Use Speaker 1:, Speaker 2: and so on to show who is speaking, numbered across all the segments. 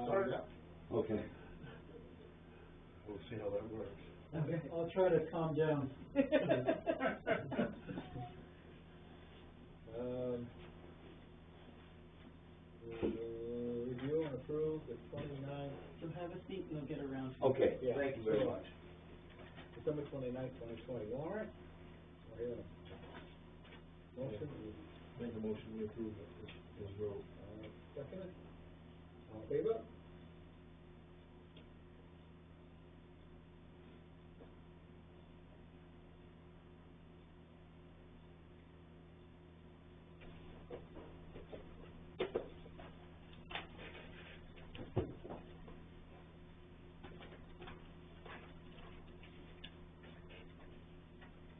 Speaker 1: Start.
Speaker 2: Yeah. Okay.
Speaker 1: We'll see how that works.
Speaker 3: Okay, I'll try to calm down.
Speaker 4: Review and approve the 29th.
Speaker 3: So have a seat and we'll get around to it.
Speaker 2: Okay,
Speaker 4: Yeah,
Speaker 2: thank you very much.
Speaker 4: December 29th, 2020 warrant. I hear a motion.
Speaker 1: Make a motion, we approve it, as wrote.
Speaker 4: Second it. All in favor?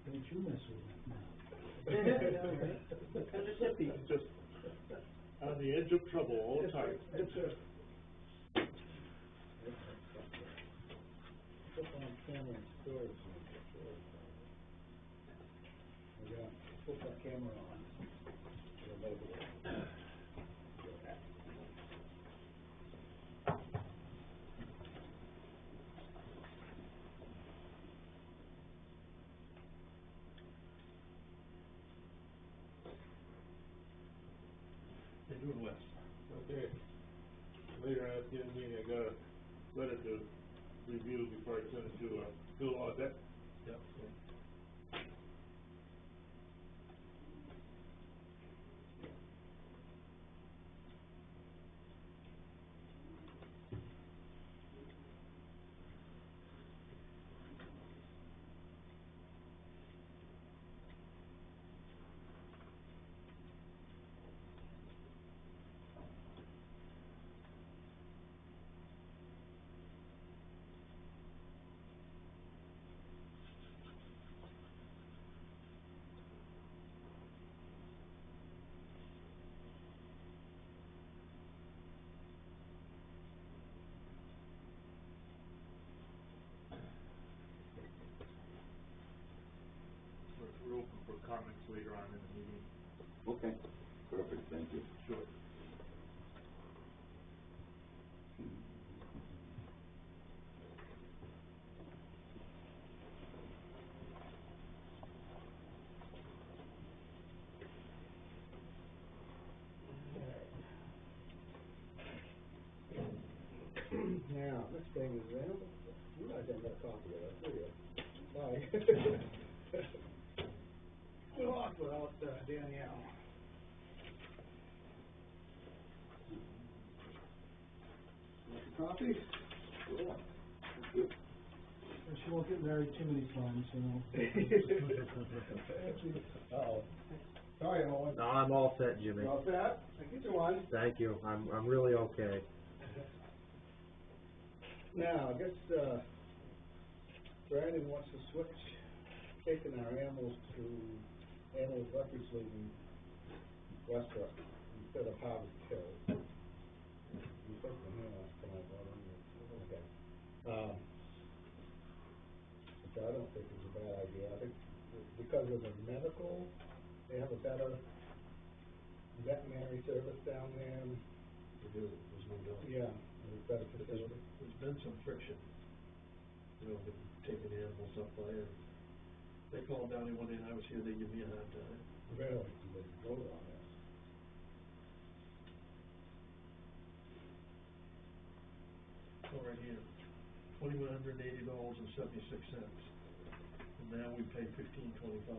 Speaker 3: Don't you mess with that now. Kind of zippy.
Speaker 1: Just on the edge of trouble all the time.
Speaker 4: Put on camera and storage. Yeah, put that camera on.
Speaker 1: They're doing West. Okay. Later at the end of the meeting, I got a letter to review before I send it to Phil Audette. Yep. We're open for comments later on in the meeting.
Speaker 2: Okay, perfect, thank you.
Speaker 1: Sure.
Speaker 4: Now, this thing is available. You guys haven't got a copy of that, do you? Bye. We're off without Danielle. Want a copy?
Speaker 2: Sure. Thank you.
Speaker 3: She won't get married too many times, you know.
Speaker 4: Uh-oh. Sorry, Owen.
Speaker 5: No, I'm all set, Jimmy.
Speaker 4: You all set? Thank you, John.
Speaker 5: Thank you. I'm really okay.
Speaker 4: Now, I guess, Brandon wants to switch taking our animals to animal refuge leaving restaurant instead of Harvest Hill. You spoke to him last time, okay. Which I don't think is a bad idea. I think because of the medical, they have a better veterinary service down there.
Speaker 1: They do, there's no doubt.
Speaker 4: Yeah, it's better facility.
Speaker 1: There's been some friction, you know, with taking the animals up by it. They called down there one day and I was here, they give me a hard time.
Speaker 4: Really? They go on that.
Speaker 1: So right here, $2,180.76, and now we pay $1,525.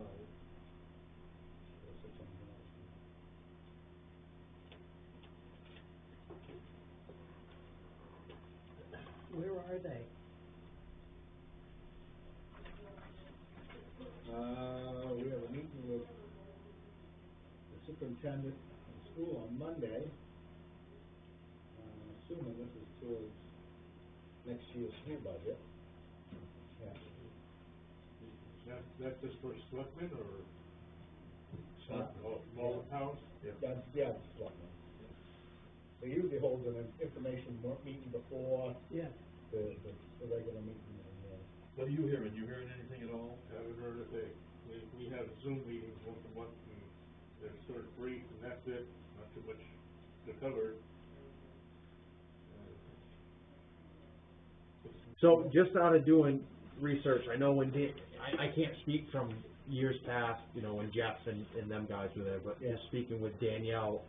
Speaker 3: Where are they?
Speaker 4: We have a meeting with the superintendent of school on Monday. Assuming this is towards next year's school budget. Yeah.
Speaker 1: That's just for selectmen or all towns? Yeah.
Speaker 4: That's selectmen. They usually hold an information meeting before
Speaker 3: Yeah.
Speaker 4: the regular meeting.
Speaker 1: What are you hearing? You hearing anything at all? Haven't heard a thing. We have Zoom meetings once a month, and they're sort of brief, and that's it. Not too much to cover.
Speaker 5: So just out of doing research, I know when I can't speak from years past, you know, when Jeff and them guys were there, but
Speaker 4: Yeah.
Speaker 5: just speaking with Danielle,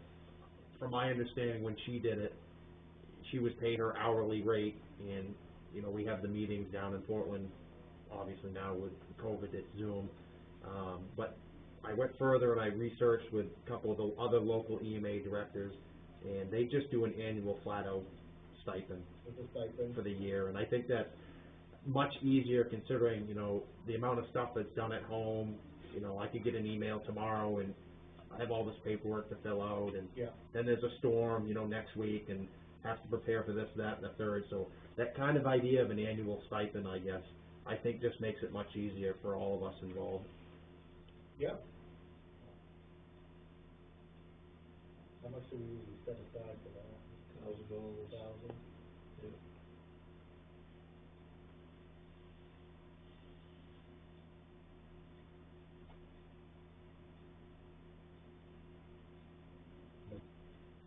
Speaker 5: from my understanding, when she did it, she was paid her hourly rate, and, you know, we have the meetings down in Portland, obviously now with COVID, it's Zoom, but I went further and I researched with a couple of the other local EMA directors, and they just do an annual flat-out stipend
Speaker 4: With the stipend.
Speaker 5: for the year, and I think that's much easier considering, you know, the amount of stuff that's done at home. You know, I could get an email tomorrow and I have all this paperwork to fill out, and
Speaker 4: Yeah.
Speaker 5: then there's a storm, you know, next week, and have to prepare for this, that, and the third. So that kind of idea of an annual stipend, I guess, I think just makes it much easier for all of us involved.
Speaker 4: Yeah. How much do we usually set aside for that?
Speaker 1: $1,000.
Speaker 4: $1,000?
Speaker 1: Yeah.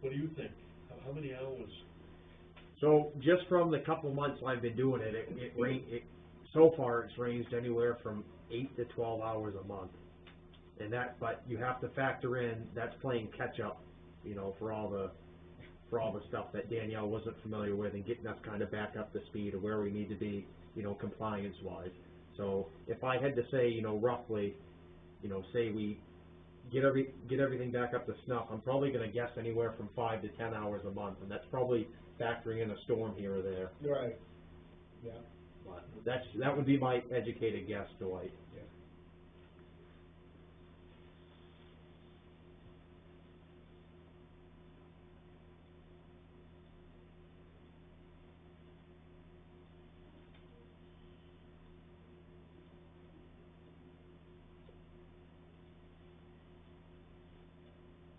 Speaker 1: What do you think? How many hours?
Speaker 5: So just from the couple months I've been doing it, so far it's ranged anywhere from 8 to 12 hours a month. And that, but you have to factor in, that's playing catch up, you know, for all the stuff that Danielle wasn't familiar with, and getting us kind of back up to speed of where we need to be, you know, compliance wise. So if I had to say, you know, roughly, you know, say we get everything back up to snuff, I'm probably going to guess anywhere from 5 to 10 hours a month, and that's probably factoring in a storm here or there.
Speaker 4: Right. Yeah.
Speaker 5: But that would be my educated guess, Dwight.
Speaker 4: Yeah.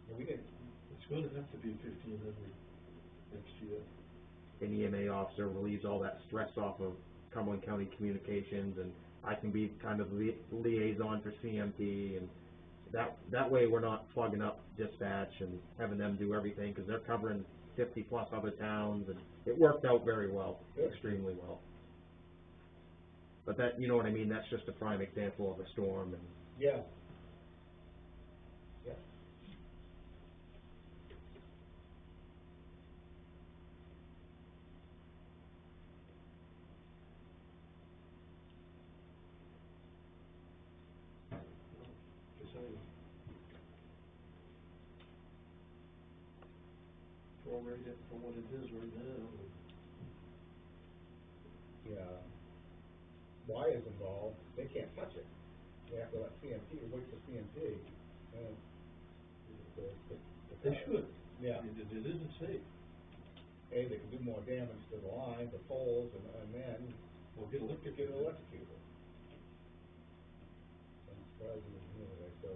Speaker 4: Yeah, we did.
Speaker 1: It's gonna have to be 1,500 next year.
Speaker 5: An EMA officer relieves all that stress off of Cumberland County Communications, and I can be kind of liaison for CMP, and that way we're not plugging up dispatch and having them do everything, because they're covering 50 plus other towns, and it worked out very well,
Speaker 4: Good.
Speaker 5: extremely well. But that, you know what I mean, that's just a prime example of a storm, and
Speaker 4: Yeah. Yeah.
Speaker 1: Just saying. Prorate it for what it is right now.
Speaker 4: Yeah. Wires involved, they can't touch it. They have to let CMP, wait for CMP. And
Speaker 1: They should.
Speaker 4: Yeah.
Speaker 1: It isn't safe.
Speaker 4: A, they can do more damage to the line, the poles, and then
Speaker 1: Or get
Speaker 4: get
Speaker 1: electrocuted.
Speaker 4: electrocuted. I'm surprised you didn't hear that, so.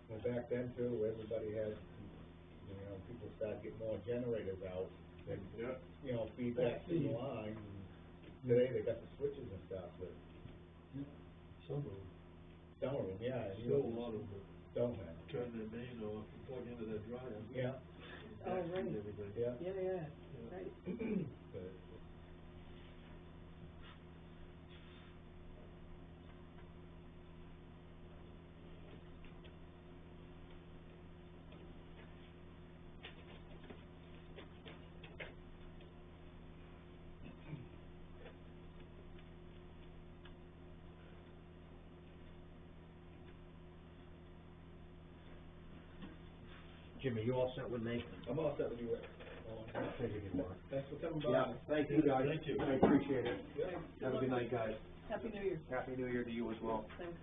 Speaker 4: Well, back then too, everybody had, you know, people started getting more generators out, and,
Speaker 1: Yeah.
Speaker 4: you know, feed back to the line. And today they got the switches and stuff, but
Speaker 1: Some of them.
Speaker 4: some of them, yeah. and you
Speaker 1: Still a lot of them
Speaker 4: don't have.
Speaker 1: turn their main off and plug into that dryer.
Speaker 4: Yeah.
Speaker 3: Oh,
Speaker 1: And
Speaker 3: right.
Speaker 1: everything.
Speaker 4: Yeah.
Speaker 3: Yeah, right.
Speaker 4: But,
Speaker 5: Jimmy, you all set with me?
Speaker 4: I'm all set with you, Rick.
Speaker 5: I figured you were.
Speaker 4: Thanks for coming by.
Speaker 5: Yeah, thank you guys.
Speaker 1: Thank you.
Speaker 5: I appreciate it.
Speaker 4: Yeah.
Speaker 5: Have a good night, guys.
Speaker 3: Happy New Year.
Speaker 5: Happy New Year to you as well.
Speaker 3: Thanks.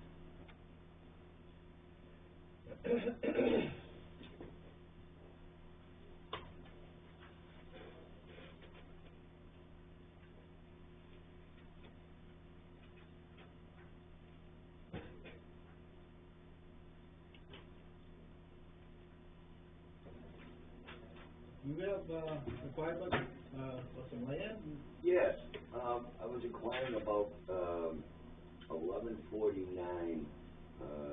Speaker 4: You have, inquired about, some land?
Speaker 2: Yes, I was inquiring about, 1149,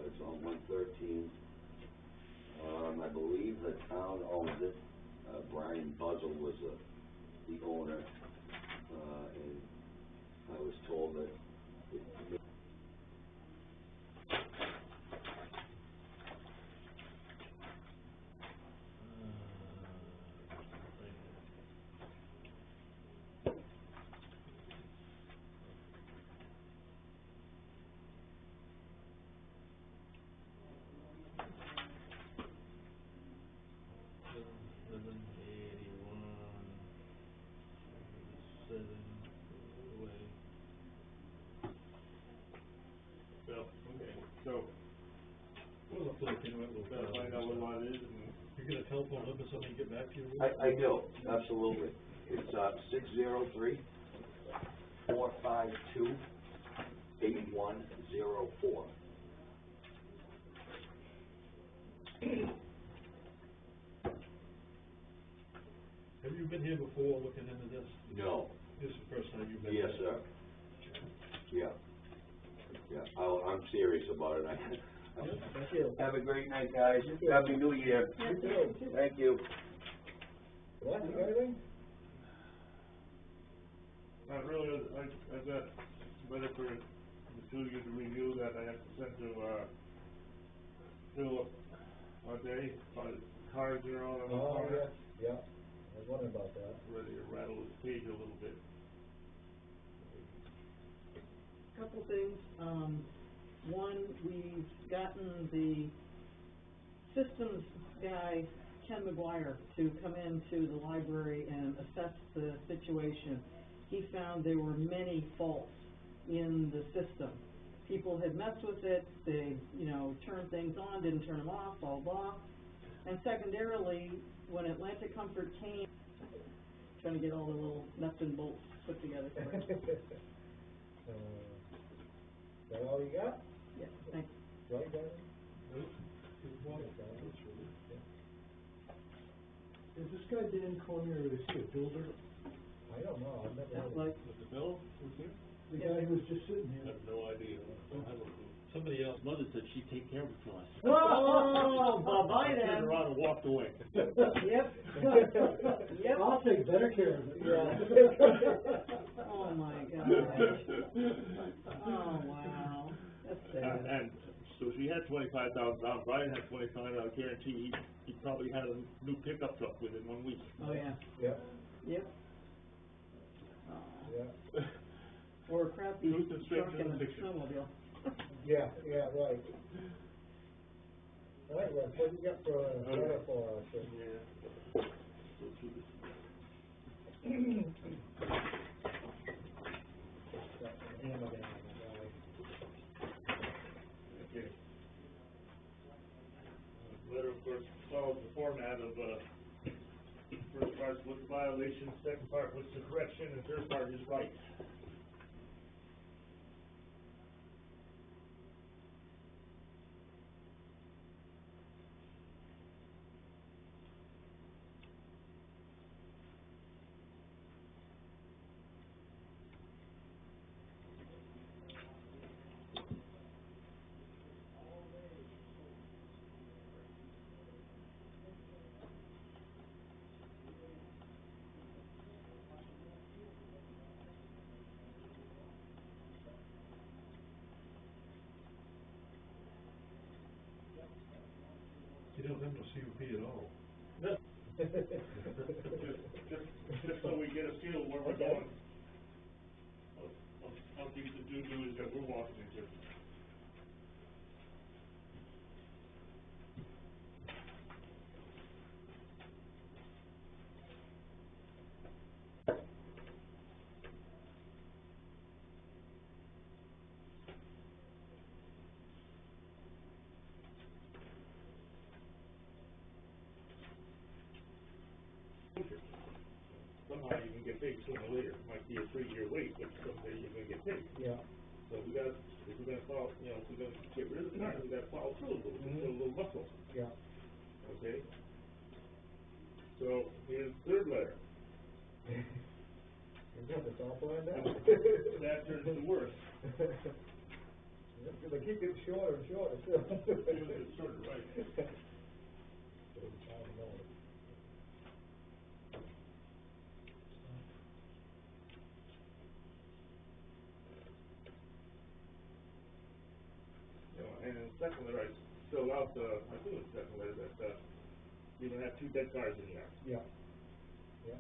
Speaker 2: it's on 113. I believe the town owns it, Brian Buzzell was the owner, and I was told that it may
Speaker 1: Well, okay, so,
Speaker 6: Well, if they can, we'll
Speaker 1: gotta find out what lot it is, and
Speaker 6: You get a telephone number, somebody get back to you?
Speaker 2: I do, absolutely. It's, 603-452-8104.
Speaker 6: Have you been here before looking into this?
Speaker 2: No.
Speaker 6: This is the first time you've been
Speaker 2: Yes,
Speaker 6: here?
Speaker 2: sir. Yeah. Yeah, I'm serious about it.
Speaker 3: Thank you.
Speaker 2: Have a great night, guys. Happy New Year.
Speaker 3: You too.
Speaker 2: Thank you.
Speaker 4: What, you got anything?
Speaker 1: not really, I got a letter for the two of you to review that I have to send to, Philip, day, about his cards are all on the
Speaker 4: Oh,
Speaker 1: corner.
Speaker 4: yeah, yeah, I was wondering about that.
Speaker 1: Ready to rattle his cage a little bit.
Speaker 7: Couple things, one, we've gotten the systems guy, Ken McGuire, to come into the library and assess the situation. He found there were many faults in the system. People had messed with it, they, turned things on, didn't turn them off, blah, blah. And secondarily, when Atlantic Comfort came, trying to get all the little nuts and bolts put together for it.
Speaker 4: That all you got?
Speaker 7: Yeah, thanks.
Speaker 4: Joe, you got anything?
Speaker 3: Is this guy Dan Cormier, is he a builder?
Speaker 4: I don't know, I've never.
Speaker 7: Sounds
Speaker 4: heard of
Speaker 7: like,
Speaker 1: With the bill, who's here?
Speaker 3: The guy who was just sitting
Speaker 1: I
Speaker 3: here?
Speaker 1: have no idea, don't have a clue.
Speaker 6: Somebody else.
Speaker 1: Mother said she'd take care of it for us.
Speaker 7: oh, bye-bye
Speaker 1: I
Speaker 7: then.
Speaker 1: turned around and walked away.
Speaker 7: Yep. Yep.
Speaker 3: I'll take better care of it.
Speaker 7: Oh, my gosh. Oh, wow. That's sad.
Speaker 1: And so she had $25,000, Brian had $25,000, I guarantee he probably had a new pickup truck within 1 week.
Speaker 7: Oh, yeah.
Speaker 4: Yeah,
Speaker 7: Yep. Oh.
Speaker 4: yeah,
Speaker 7: Or a crappy
Speaker 1: Truth and
Speaker 7: truck
Speaker 1: strength
Speaker 7: and a
Speaker 1: in the picture.
Speaker 7: snowmobile.
Speaker 4: yeah, right. All right, Russ, what you got for a letter for us?
Speaker 1: Yeah. Go through this. Okay. Letter, of course, follows the format of, first part's with violation, second part with the correction, and third part is right.
Speaker 6: You don't have no CUP at all.
Speaker 1: Just so we get a feel where we're going. How deep the doo-doo is that we're walking into. Somehow you can get paid sooner or later. It might be a 3-year wait, but someday you're gonna get paid.
Speaker 4: Yeah.
Speaker 1: So if we're gonna follow, if we're gonna get rid of the guy, we gotta follow through a little bit, show a little muscle,
Speaker 4: Yeah.
Speaker 1: okay? So here's the third letter.
Speaker 4: You got this all planned out.
Speaker 1: That turns to worse.
Speaker 4: They keep getting shorter and shorter, too.
Speaker 1: It's sort of right. about, I think it was that way, that, you're gonna have 2 dead cars in the yard.
Speaker 4: Yeah. Yeah.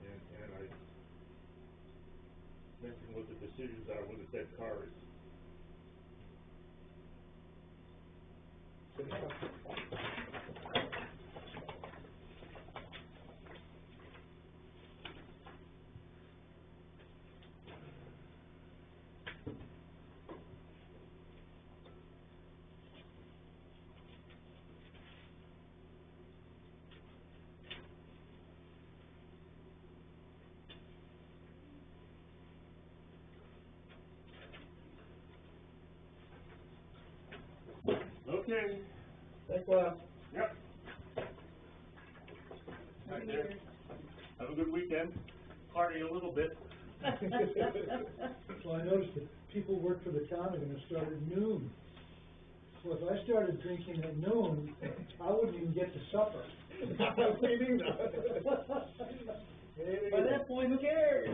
Speaker 1: And I mentioned what the decisions are when a dead car is.
Speaker 4: Good enough.
Speaker 1: Okay.
Speaker 4: Thanks, Bob.
Speaker 1: Yep. Right there. Have a good weekend. Party a little bit.
Speaker 3: So I noticed that people work for the town are gonna start at noon. So if I started drinking at noon, I wouldn't even get to supper.
Speaker 7: By that point, who cares?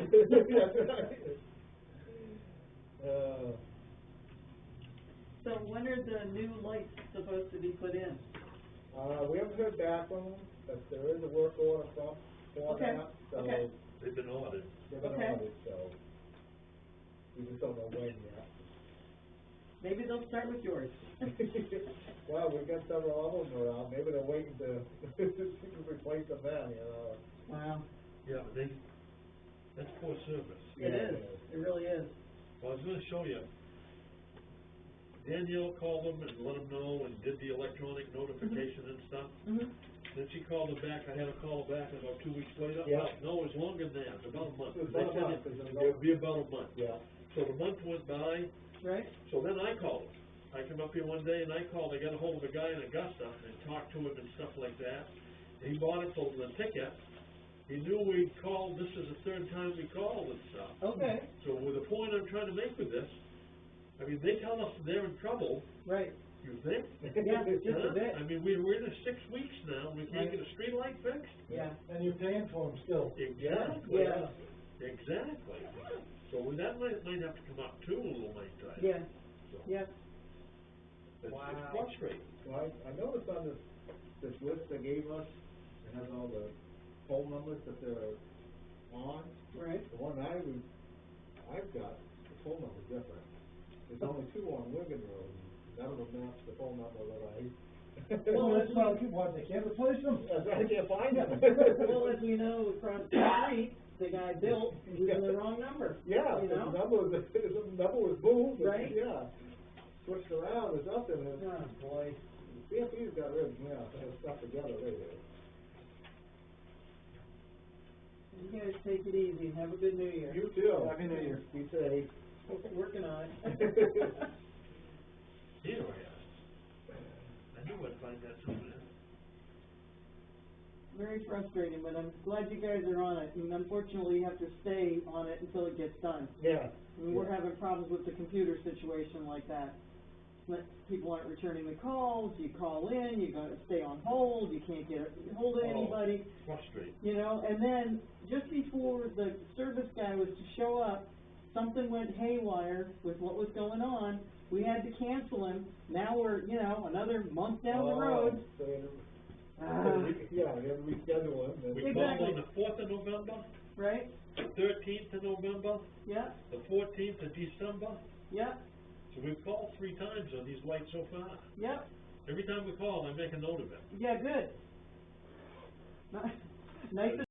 Speaker 7: So when are the new lights supposed to be put in?
Speaker 4: We haven't heard back from them, but there is a work order for
Speaker 7: Okay,
Speaker 4: that, so.
Speaker 7: okay.
Speaker 6: They've been ordered.
Speaker 4: They've been
Speaker 7: Okay.
Speaker 4: ordered, so. We just don't know when yet.
Speaker 7: Maybe they'll start with yours.
Speaker 4: Well, we've got several of them around, maybe they're waiting to replace them then, you know.
Speaker 7: Wow,
Speaker 6: Yeah, but that's poor service.
Speaker 7: it is, it really is.
Speaker 6: Well, I was gonna show you. Danielle called them and let them know and did the electronic notification and stuff.
Speaker 7: Mm-hmm.
Speaker 6: Then she called her back, I had her call her back about 2 weeks later.
Speaker 4: Yeah.
Speaker 6: No, it was longer than that, about a month.
Speaker 4: It was
Speaker 6: They
Speaker 4: about a
Speaker 6: said
Speaker 4: month, it was
Speaker 6: it'd be about a month.
Speaker 4: Yeah.
Speaker 6: So the month went by,
Speaker 7: Right?
Speaker 6: so then I called him. I came up here one day and I called, I got a hold of a guy in Augusta and talked to him and stuff like that. And he bought it for the ticket. He knew we'd called, this is the 3rd time we called and stuff.
Speaker 7: Okay,
Speaker 6: So with the point I'm trying to make with this, I mean, they tell us they're in trouble,
Speaker 7: right.
Speaker 6: you think?
Speaker 7: Yeah, just a
Speaker 6: Huh?
Speaker 7: bit.
Speaker 6: I mean, we're in 6 weeks now, we can't get a street light fixed?
Speaker 7: Yeah,
Speaker 3: And you're paying for them still.
Speaker 6: Exactly.
Speaker 7: Yeah.
Speaker 6: Exactly. So that might have to come up too a little later.
Speaker 7: yeah,
Speaker 6: So
Speaker 7: yeah.
Speaker 6: It's
Speaker 4: Wow.
Speaker 6: frustrating.
Speaker 4: Well, I noticed on this list they gave us, it has all the phone numbers that they're on.
Speaker 7: Right.
Speaker 4: The one I've got, the phone number's different. There's only 2 on Wigan Road, and none of them match the phone number that
Speaker 3: Well, that's why they can't replace them.
Speaker 4: I can't find them.
Speaker 7: Well, as we know, across the street, the guy built using the wrong number.
Speaker 4: Yeah,
Speaker 7: You
Speaker 4: the
Speaker 7: know?
Speaker 4: number was moved, and,
Speaker 7: Right.
Speaker 4: yeah, switched around or something, and,
Speaker 7: Oh, boy.
Speaker 4: CFP's got rid, has stuff together, they do.
Speaker 7: You guys take it easy and have a good New Year.
Speaker 4: You too.
Speaker 3: Happy New Year.
Speaker 4: Be safe.
Speaker 7: Working on it.
Speaker 6: Here I knew I'd find that somewhere.
Speaker 7: Very frustrating, but I'm glad you guys are on it, and unfortunately, you have to stay on it until it gets done.
Speaker 4: Yeah.
Speaker 7: I mean, we're having problems with the computer situation like that. People aren't returning the calls, you call in, you gotta stay on hold, you can't get a hold of anybody.
Speaker 6: Frustrating.
Speaker 7: You know, and then, just before the service guy was to show up, something went haywire with what was going on, we had to cancel him, now we're, another month down the road.
Speaker 4: So you
Speaker 7: Ah.
Speaker 4: have to reschedule them.
Speaker 6: We called on the 4th of November,
Speaker 7: Right?
Speaker 6: the 13th of November,
Speaker 7: Yeah,
Speaker 6: the 14th of December.
Speaker 7: yeah,
Speaker 6: So we've called 3 times on these lights so far.
Speaker 7: yeah,
Speaker 6: Every time we call, I make a note of it.
Speaker 7: yeah, good. Nice